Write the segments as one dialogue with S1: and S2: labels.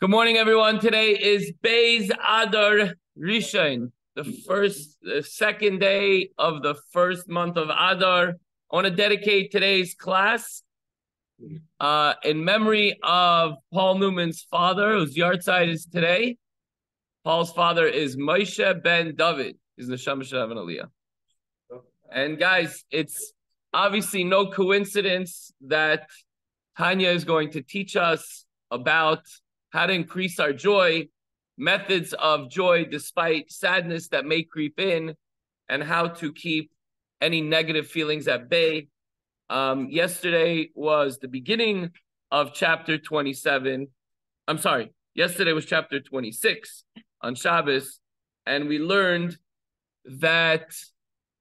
S1: Good morning, everyone. Today is Beis Adar Rishon, the second day of the first month of Adar. I want to dedicate today's class in memory of Paul Newman's father, whose yahrzeit is today. Paul's father is Moshe ben David. He's the Neshama Shel Aliyah. And guys, it's obviously no coincidence that Tanya is going to teach us about how to increase our joy, methods of joy despite sadness that may creep in, and how to keep any negative feelings at bay. Yesterday was the beginning of chapter 27. I'm sorry, yesterday was chapter 26 on Shabbos, and we learned that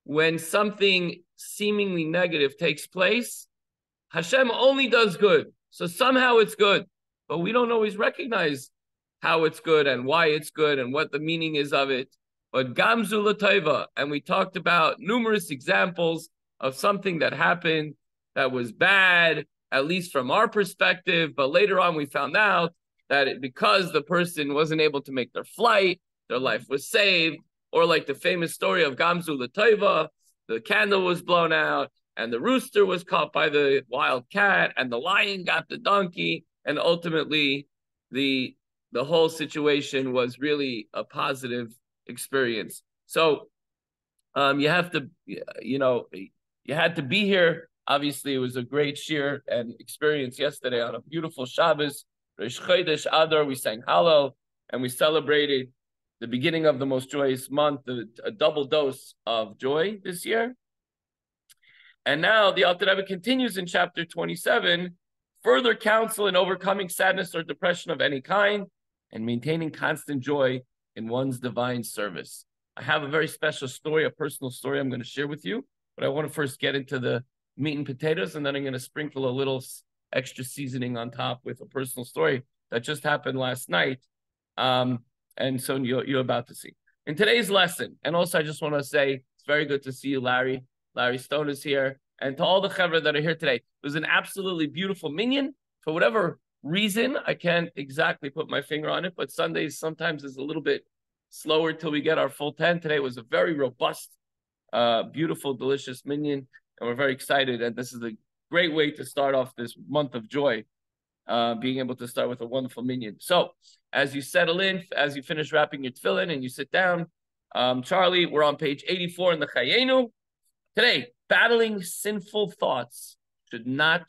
S1: when something seemingly negative takes place, Hashem only does good. So somehow it's good, but we don't always recognize how it's good and why it's good and what the meaning is of it. But Gamzu L'Taiva, and we talked about numerous examples of something that happened that was bad, at least from our perspective, but later on we found out that because the person wasn't able to make their flight, their life was saved, or like the famous story of Gamzu L'Taiva, the candle was blown out, and the rooster was caught by the wild cat, and the lion got the donkey, and ultimately the whole situation was really a positive experience. So you have to, you had to be here. Obviously, it was a great shiur and experience yesterday on a beautiful Shabbos, Rosh Chodesh Adar. We sang Hallel, and we celebrated the beginning of the most joyous month, a double dose of joy this year. And now the Alter Rebbe continues in chapter 27, further counsel in overcoming sadness or depression of any kind and maintaining constant joy in one's divine service. I have a very special story, a personal story I'm going to share with you, but I want to first get into the meat and potatoes, and then I'm going to sprinkle a little extra seasoning on top with a personal story that just happened last night. And so you're about to see. In today's lesson, and also I just want to say, it's very good to see you, Larry. Larry Stone is here. And to all the chevra that are here today, it was an absolutely beautiful minyan. For whatever reason, I can't exactly put my finger on it, but Sundays sometimes is a little bit slower till we get our full 10. Today was a very robust, beautiful, delicious minyan, and we're very excited. And this is a great way to start off this month of joy, being able to start with a wonderful minyan. So as you settle in, as you finish wrapping your tefillin and you sit down, Charlie, we're on page 84 in the Chayenu. Today, battling sinful thoughts should not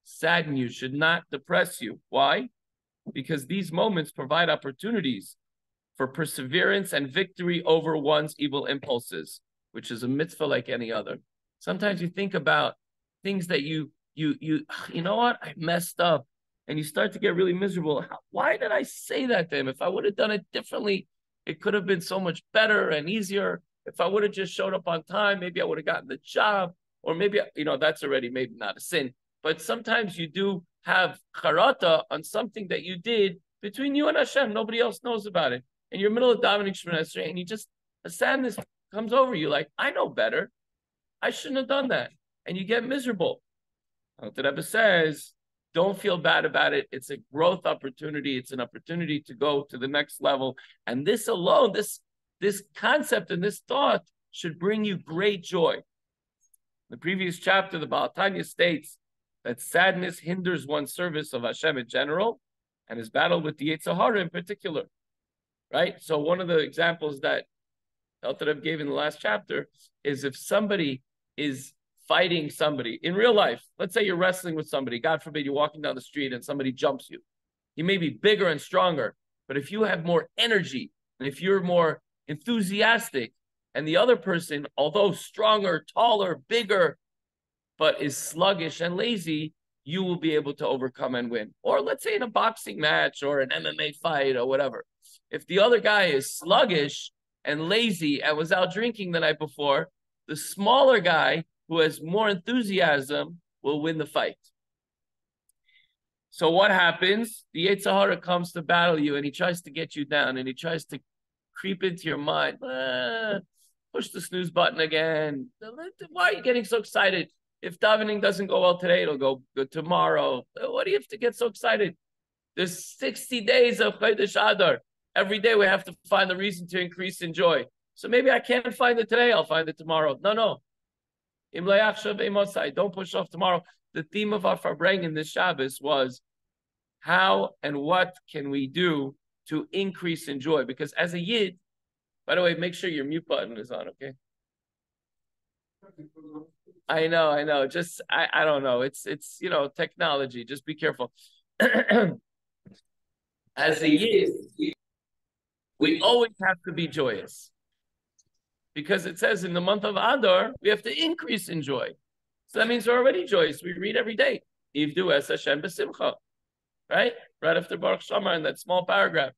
S1: sadden you, should not depress you. Why? Because these moments provide opportunities for perseverance and victory over one's evil impulses, which is a mitzvah like any other. Sometimes you think about things that you know what, I messed up, and you start to get really miserable. Why did I say that to him? If I would have done it differently, it could have been so much better and easier. If I would have just showed up on time, maybe I would have gotten the job, or maybe, that's already maybe not a sin. But sometimes you do have charata on something that you did between you and Hashem. Nobody else knows about it. And you're in the middle of davening Shemona Esrei, and a sadness comes over you, like, I know better. I shouldn't have done that. And you get miserable. Alter Rebbe says, don't feel bad about it. It's a growth opportunity. It's an opportunity to go to the next level. And this alone, this concept and this thought should bring you great joy. The previous chapter, the Baal Tanya states that sadness hinders one's service of Hashem in general and his battle with the Yetzer Hara in particular, right? So one of the examples that Alter Rebbe gave in the last chapter is if somebody is fighting somebody in real life, let's say you're wrestling with somebody, God forbid you're walking down the street and somebody jumps you. He may be bigger and stronger, but if you have more energy and if you're more enthusiastic, and the other person, although stronger, taller, bigger, but is sluggish and lazy, you will be able to overcome and win. Or let's say in a boxing match or an MMA fight or whatever. If the other guy is sluggish and lazy and was out drinking the night before, the smaller guy who has more enthusiasm will win the fight. So what happens? The Yetzer Hara comes to battle you, and he tries to get you down, and he tries to creep into your mind. Push the snooze button again. Why are you getting so excited? If davening doesn't go well today, it'll go good tomorrow. What do you have to get so excited? There's 60 days of Chodesh Adar. Every day we have to find a reason to increase in joy. So maybe I can't find it today, I'll find it tomorrow. No. Don't push off tomorrow. The theme of our Farbrengen this Shabbos was how and what can we do to increase in joy? Because as a Yid, by the way, make sure your mute button is on, okay? I know. Just I don't know. It's technology. Just be careful. As a Yid, we always have to be joyous. Because it says in the month of Adar, we have to increase in joy. So that means we're already joyous. We read every day. Ivdu es Hashem b'simcha. Right after Baruch Shamar in that small paragraph.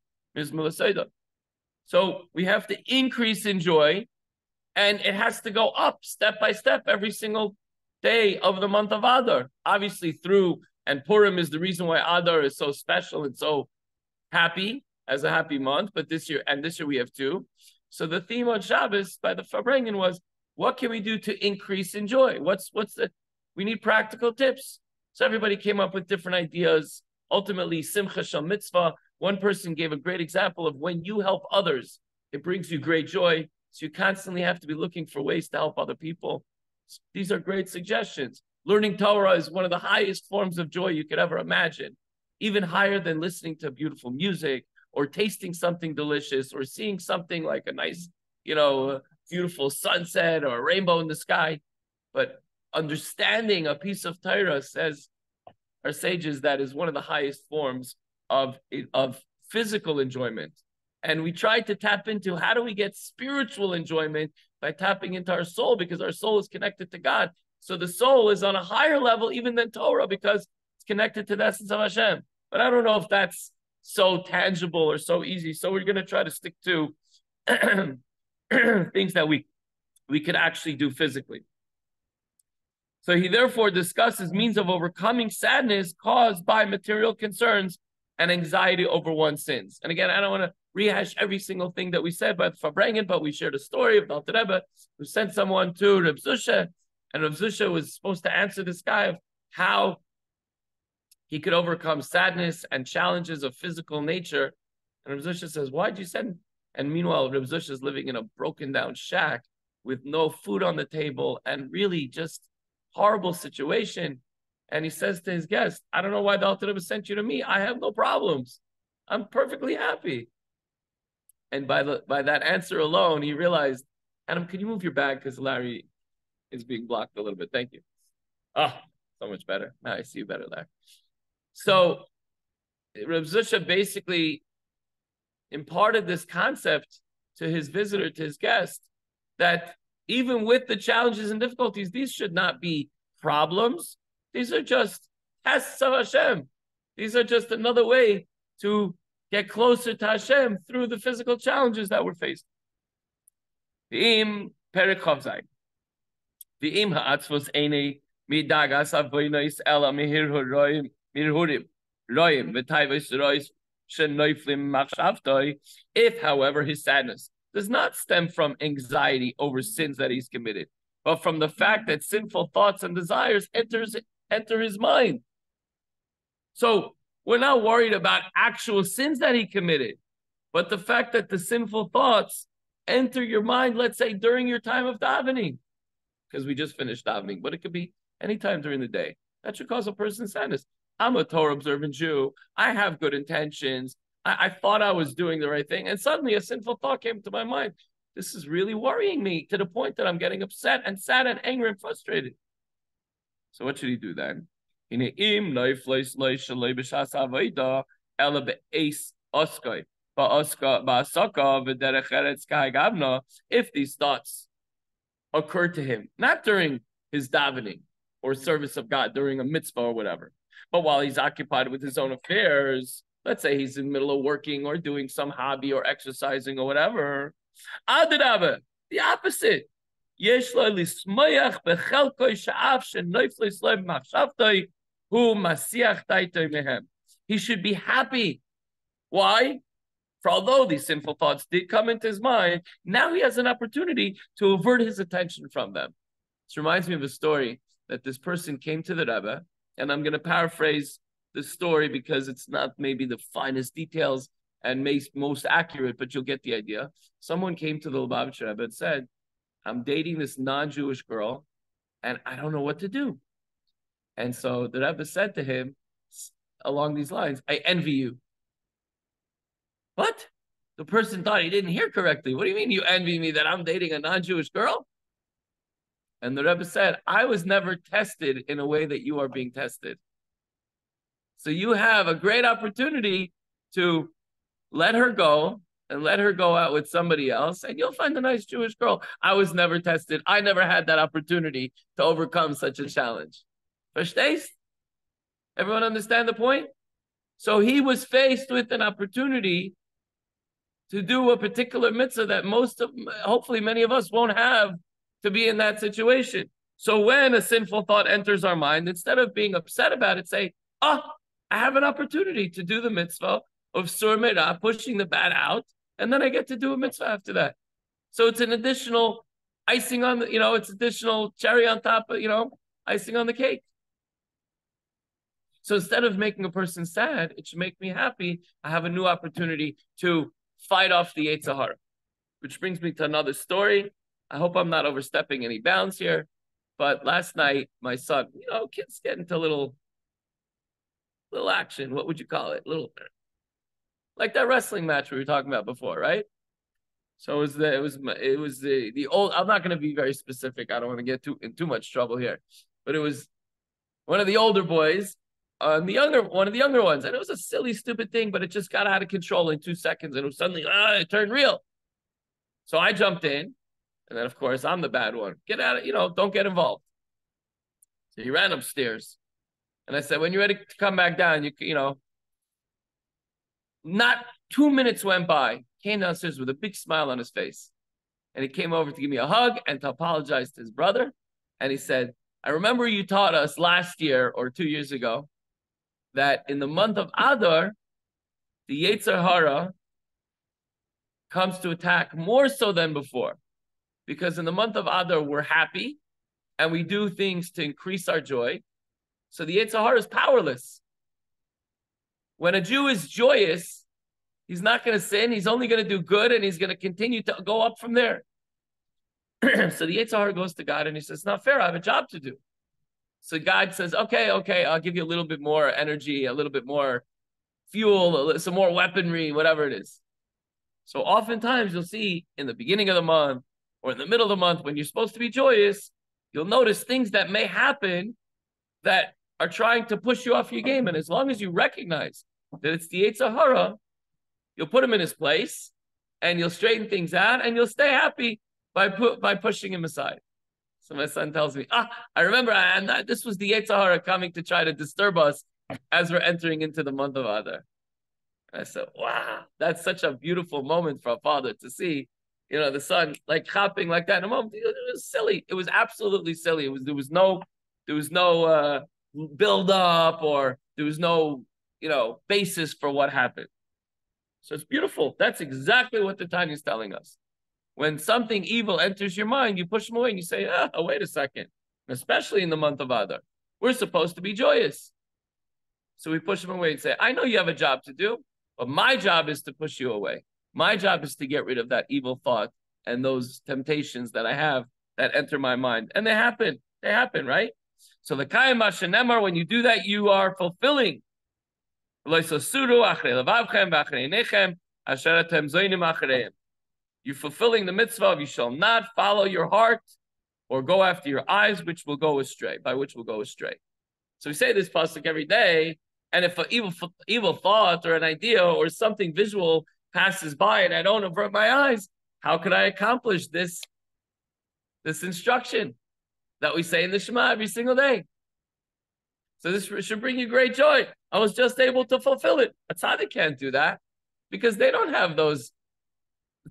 S1: So we have to increase in joy, and it has to go up step by step every single day of the month of Adar. Obviously and Purim is the reason why Adar is so special and so happy, as a happy month, but this year we have two. So the theme on Shabbos by the Farbrengen was, what can we do to increase in joy? We need practical tips. So everybody came up with different ideas. Ultimately, Simcha Shel Mitzvah. One person gave a great example of when you help others, it brings you great joy. So you constantly have to be looking for ways to help other people. These are great suggestions. Learning Torah is one of the highest forms of joy you could ever imagine, even higher than listening to beautiful music or tasting something delicious or seeing something like a nice, beautiful sunset or a rainbow in the sky. But understanding a piece of Torah, says our sages, that is one of the highest forms of physical enjoyment. And we try to tap into how do we get spiritual enjoyment by tapping into our soul, because our soul is connected to God. So the soul is on a higher level even than Torah because it's connected to the essence of Hashem. But I don't know if that's so tangible or so easy. So we're going to try to stick to things that we could actually do physically. So he therefore discusses means of overcoming sadness caused by material concerns and anxiety over one's sins. And again, I don't want to rehash every single thing that we said about Farbrengen, but we shared a story of Alter Rebbe who sent someone to Reb Zusha, and Reb Zusha was supposed to answer this guy of how he could overcome sadness and challenges of physical nature. And Reb Zusha says, why'd you send? And meanwhile, Reb Zusha is living in a broken down shack with no food on the table and really just horrible situation. And he says to his guest, I don't know why the Alter Rebbe sent you to me. I have no problems. I'm perfectly happy. And by that answer alone, he realized, Adam, can you move your bag? Because Larry is being blocked a little bit. Thank you. Oh, so much better. Now I see you better, Larry. So Reb Zusha basically imparted this concept to his visitor, to his guest, that even with the challenges and difficulties, these should not be problems. These are just tests of Hashem. These are just another way to get closer to Hashem through the physical challenges that we're facing. V'im perek chav zayin. V'im ha'atzvos einei midagas avonos ela mirhurim roim v'tayvos rois shenoiflim machshavtoi. If, however, his sadness does not stem from anxiety over sins that he's committed, but from the fact that sinful thoughts and desires enter his mind. So we're not worried about actual sins that he committed, but the fact that the sinful thoughts enter your mind, let's say during your time of davening, because we just finished davening, but it could be any time during the day. That should cause a person sadness. I'm a Torah observant Jew. I have good intentions. I thought I was doing the right thing. And suddenly a sinful thought came to my mind. This is really worrying me to the point that I'm getting upset and sad and angry and frustrated. So what should he do then? If these thoughts occur to him, not during his davening or service of God, during a mitzvah or whatever, but while he's occupied with his own affairs, let's say he's in the middle of working or doing some hobby or exercising or whatever, Adar Rebbe, the opposite. He should be happy. Why? For although these sinful thoughts did come into his mind, now he has an opportunity to avert his attention from them. This reminds me of a story that this person came to the Rebbe, and I'm going to paraphrase the story because it's not maybe the finest details and most accurate, but you'll get the idea. Someone came to the Lubavitcher Rebbe and said, I'm dating this non-Jewish girl and I don't know what to do. And so the Rebbe said to him along these lines, I envy you. What? The person thought he didn't hear correctly. What do you mean you envy me that I'm dating a non-Jewish girl? And the Rebbe said, I was never tested in a way that you are being tested. So you have a great opportunity to let her go and let her go out with somebody else, and you'll find a nice Jewish girl. I was never tested. I never had that opportunity to overcome such a challenge. Verstehst? Everyone understand the point? So he was faced with an opportunity to do a particular mitzvah that hopefully many of us won't have to be in that situation. So when a sinful thought enters our mind, instead of being upset about it, say, I have an opportunity to do the mitzvah of sur merah, pushing the bad out, and then I get to do a mitzvah after that. So it's an additional icing on the, it's additional cherry on top of, icing on the cake. So instead of making a person sad, it should make me happy. I have a new opportunity to fight off the Yetzer Hara. Which brings me to another story. I hope I'm not overstepping any bounds here. But last night, my son, kids get into little action. What would you call it? Like that wrestling match we were talking about before, right? So it was the old. I'm not going to be very specific. I don't want to get in too much trouble here, but it was one of the older boys, one of the younger ones, and it was a silly, stupid thing, but it just got out of control in 2 seconds, and it was suddenly it turned real. So I jumped in, and then of course I'm the bad one. Get out of don't get involved. So he ran upstairs, and I said, when you're ready to come back down, Not 2 minutes went by, came downstairs with a big smile on his face. And he came over to give me a hug and to apologize to his brother. And he said, I remember you taught us last year or 2 years ago that in the month of Adar, the Yetzer Hara comes to attack more so than before. Because in the month of Adar, we're happy and we do things to increase our joy. So the Yetzer Hara is powerless. When a Jew is joyous, he's not going to sin. He's only going to do good, and he's going to continue to go up from there. So the Yetzer Hara goes to God, and he says, it's not fair. I have a job to do. So God says, okay, I'll give you a little bit more energy, a little bit more fuel, some more weaponry, whatever it is. So oftentimes you'll see in the beginning of the month or in the middle of the month when you're supposed to be joyous, you'll notice things that may happen that are trying to push you off your game. And as long as you recognize that it's the Yetzer Hara, you'll put him in his place and you'll straighten things out and you'll stay happy by pushing him aside. So my son tells me, I remember this was the Yetzer Hara coming to try to disturb us as we're entering into the month of Adar. And I said, wow, that's such a beautiful moment for a father to see, the son like hopping like that in a moment. It was silly. It was absolutely silly. There was no build up or there was no, basis for what happened. So it's beautiful. That's exactly what the Tanya is telling us. When something evil enters your mind, you push them away and you say, wait a second. And especially in the month of Adar, we're supposed to be joyous. So we push them away and say, I know you have a job to do, but my job is to push you away. My job is to get rid of that evil thought and those temptations that I have that enter my mind. And they happen, right? So the Kayim Hashanemar, when you do that, you are fulfilling. You're fulfilling the mitzvah of you shall not follow your heart or go after your eyes, which will go astray. So we say this pasuk every day, and if an evil thought or an idea or something visual passes by and I don't avert my eyes, how could I accomplish this instruction that we say in the Shema every single day? So this should bring you great joy. I was just able to fulfill it. A tzaddik can't do that because they don't have those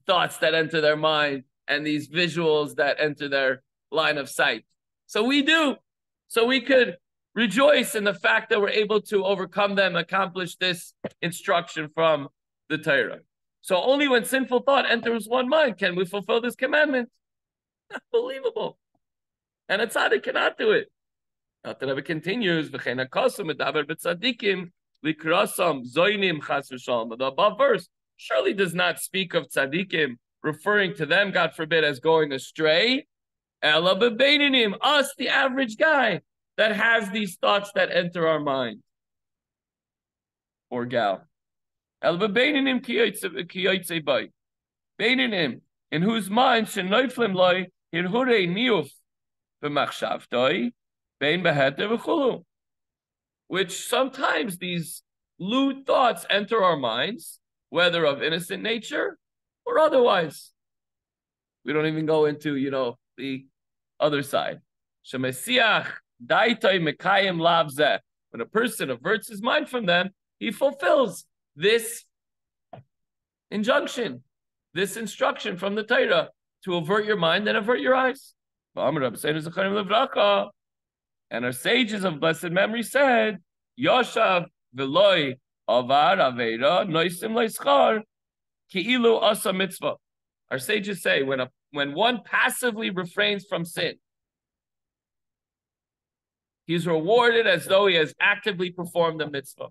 S1: thoughts that enter their mind and these visuals that enter their line of sight. So we do. So we could rejoice in the fact that we're able to overcome them, accomplish this instruction from the Torah. So only when sinful thought enters one mind can we fulfill this commandment. Unbelievable. And a tzaddik cannot do it. Alter Rebbe continues, "V'chein hakosum medaber b'tzadikim likrasam zoinim chas v'shalom." The above verse surely does not speak of tzadikim, referring to them, God forbid, as going astray. Ela b'beinanim, us, the average guy that has these thoughts that enter our mind or gal. Ela b'beinanim ki yotzei bay. Beinanim, in whose mind shenoiflim loy hirhure niuf b'machshavtoi bein beheter v'chulu. Which sometimes these lewd thoughts enter our minds, whether of innocent nature or otherwise. We don't even go into, the other side. Shemesiach daitoi mekayim lav zeh. When a person averts his mind from them, he fulfills this injunction, this instruction from the Torah to avert your mind and avert your eyes. And our sages of blessed memory said, Yoshav v'loi avar aveira noisim leischar ki'ilu asa mitzvah. Our sages say, when one passively refrains from sin, he's rewarded as though he has actively performed the mitzvah.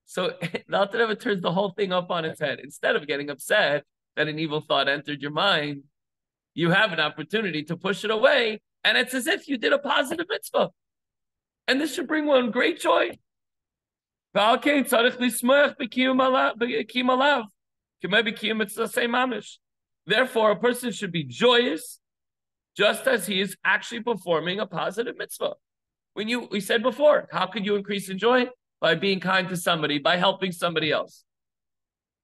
S1: So the Alter Rebbe turns the whole thing up on its head. Instead of getting upset that an evil thought entered your mind, you have an opportunity to push it away, and it's as if you did a positive mitzvah. And this should bring one great joy. Therefore, a person should be joyous just as he is actually performing a positive mitzvah. We said before, how could you increase in joy? By being kind to somebody, by helping somebody else,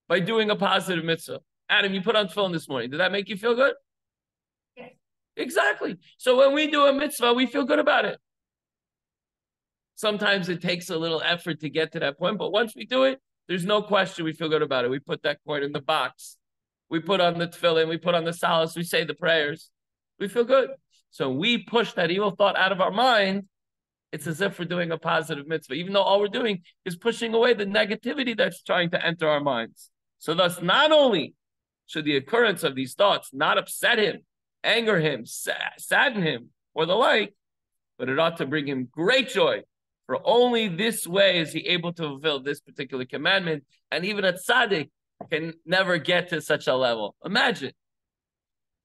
S1: by doing a positive mitzvah. Adam, you put on tefillin this morning. Did that make you feel good? Yes. Exactly. So when we do a mitzvah, we feel good about it. Sometimes it takes a little effort to get to that point, but once we do it, there's no question we feel good about it. We put that coin in the box. We put on the tefillin, we put on the salas, we say the prayers. We feel good. So we push that evil thought out of our mind. It's as if we're doing a positive mitzvah, even though all we're doing is pushing away the negativity that's trying to enter our minds. So thus, not only should the occurrence of these thoughts not upset him, anger him, sadden him, or the like, but it ought to bring him great joy. For only this way is he able to fulfill this particular commandment. And even a tzaddik can never get to such a level. Imagine.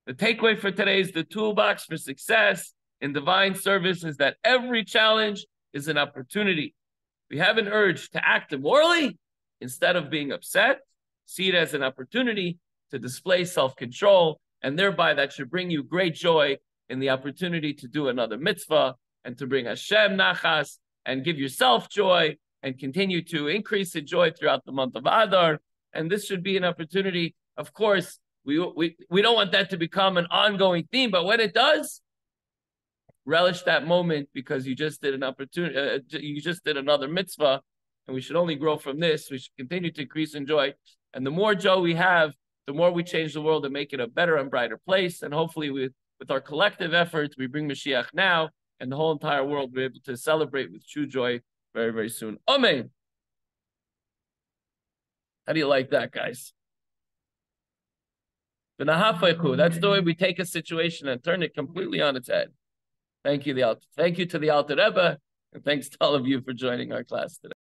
S1: The takeaway for today is the toolbox for success in divine service is that every challenge is an opportunity. We have an urge to act immorally instead of being upset. See it as an opportunity to display self-control, and thereby that should bring you great joy in the opportunity to do another mitzvah and to bring Hashem nachas and give yourself joy and continue to increase in joy throughout the month of Adar. And this should be an opportunity. Of course, we don't want that to become an ongoing theme, but when it does, relish that moment because you just did an opportunity, you just did another mitzvah, and we should only grow from this. We should continue to increase in joy. And the more joy we have, the more we change the world and make it a better and brighter place. And hopefully with our collective efforts, we bring Mashiach now, and the whole entire world will be able to celebrate with true joy very, very soon. Amen. How do you like that, guys? That's the way we take a situation and turn it completely on its head. Thank you to the Alter Rebbe, and thanks to all of you for joining our class today.